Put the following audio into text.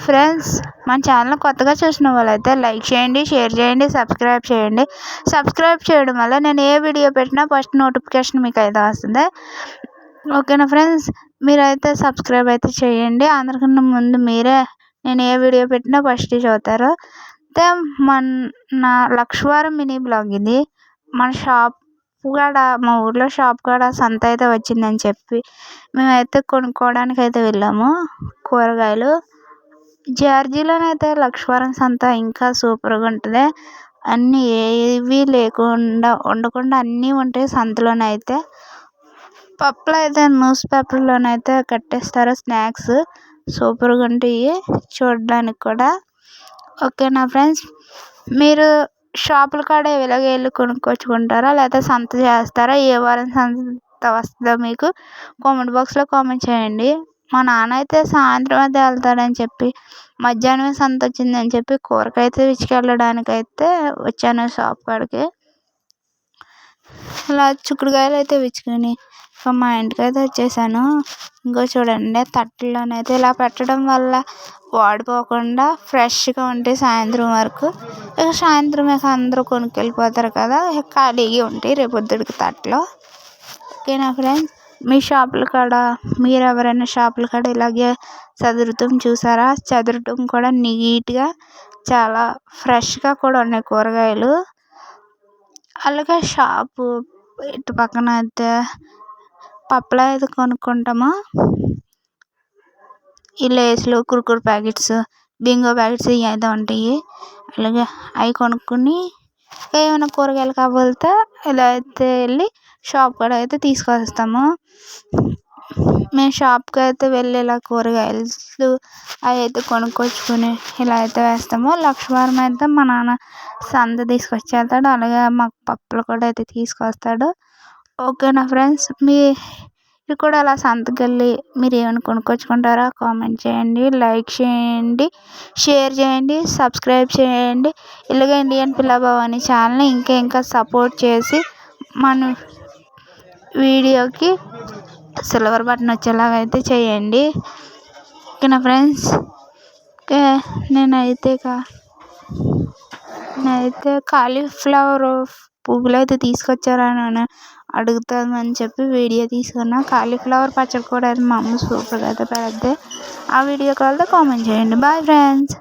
Friends మన channel కొత్తగా చూసిన వాళ్ళైతే లైక్ చేయండి, షేర్ చేయండి, సబ్స్క్రైబ్ చేయండి. సబ్స్క్రైబ్ చేయడం వల్ల నేను ఏ వీడియో పెట్టినా ఫస్ట్ నోటిఫికేషన్ మీకు అయితే వస్తుంది. ఓకేనా ఫ్రెండ్స్, మీరైతే సబ్స్క్రైబ్ అయితే చేయండి. అందరికన్నా ముందు మీరే నేను ఏ వీడియో పెట్టినా ఫస్ట్ చూస్తారు. అయితే మన లక్ష్వారం మినీ బ్లాగ్ ఇది. మన షాప్ కాడ, మా ఊర్లో షాప్ కాడ సంత అయితే వచ్చిందని చెప్పి మేమైతే కొనుక్కోవడానికి అయితే వెళ్ళాము కూరగాయలు. జార్జీలోనైతే లక్ష్వారం సంత ఇంకా సూపర్గా ఉంటుంది. అన్నీ ఏవి లేకుండా ఉండకుండా అన్నీ ఉంటాయి సంతలోనైతే. పప్పులు అయితే న్యూస్ పేపర్లోనైతే కట్టేస్తారు. స్నాక్స్ సూపర్గా ఉంటాయి చూడడానికి కూడా. ఓకేనా ఫ్రెండ్స్, మీరు షాపుల కాడ ఇలాగే వెళ్ళి కొనుక్కొచ్చుకుంటారా లేకపోతే సంత చేస్తారా? ఏ వారం సంత వస్తుందో మీకు కామెంట్ బాక్స్లో కామెంట్ చేయండి. మా నాన్న అయితే సాయంత్రం అయితే వెళ్తాడని చెప్పి మధ్యాహ్నమే సంత వచ్చిందని చెప్పి కూరకైతే విచ్చుకెళ్ళడానికైతే వచ్చాను షాప్ కాడికి. ఇలా చిక్కుడుకాయలు అయితే విచ్చుకొని మా ఇంటికి అయితే వచ్చేసాను. ఇంకో చూడండి, తట్టలోనైతే ఇలా పెట్టడం వల్ల వాడిపోకుండా ఫ్రెష్గా ఉంటాయి సాయంత్రం వరకు. ఇక సాయంత్రం ఇక అందరూ కొనుక్కెళ్ళిపోతారు కదా, ఖాళీగా ఉంటాయి రేపొద్దుడికి తట్టలో. ఓకేనా ఫ్రెండ్స్, మీ షాపుల కాడ మీరు ఎవరైనా షాపుల కాడ ఇలాగే చదురుతాం చూసారా? చదురటం కూడా నీట్గా చాలా ఫ్రెష్గా కూడా ఉన్నాయి కూరగాయలు. అలాగే షాపు ఇటు పక్కన అయితే పప్పులు అయితే కొనుక్కుంటాము. ఈ లేస్లు, కుర్కుర్ ప్యాకెట్స్, బింగో ప్యాకెట్స్ ఇవి అయితే ఉంటాయి. అలాగే అవి కొనుక్కొని ఏమైనా కూరగాయలు కావాలితే ఇలా అయితే వెళ్ళి షాప్ కాడ అయితే తీసుకొస్తాము. మేము షాప్కి అయితే వెళ్ళి ఇలా కూరగాయలు అవి అయితే కొనుక్కొచ్చుకొని ఇలా అయితే వేస్తాము. లక్ష్వారం అయితే మా నాన్న సంత తీసుకొచ్చేస్తాడు. అలాగే మాకు పప్పులు కూడా అయితే తీసుకొస్తాడు. ఓకేనా ఫ్రెండ్స్, మీరు కూడా అలా సంతకి వెళ్ళి మీరు ఏమైనా కొనుక్కొచ్చుకుంటారా? కామెంట్ చేయండి, లైక్ చేయండి, షేర్ చేయండి, సబ్స్క్రైబ్ చేయండి. ఇలాగే ఇండియన్ పిల్ల భవాని ఛానల్ని ఇంకా సపోర్ట్ చేసి మన వీడియోకి సిల్వర్ బటన్ వచ్చేలాగా అయితే చేయండి. ఓకేనా ఫ్రెండ్స్, ఓకే. నేనైతే కాలీఫ్లవర్ పువ్వులు అయితే తీసుకొచ్చారని అడుగుతామని చెప్పి వీడియో తీసుకున్నా. కాలీఫ్లవర్ పచ్చడి కూడా అయితే మా అమ్మ సూపర్గా అయితే పెడితే ఆ వీడియో కావాలంటే కామెంట్ చేయండి. Bye friends.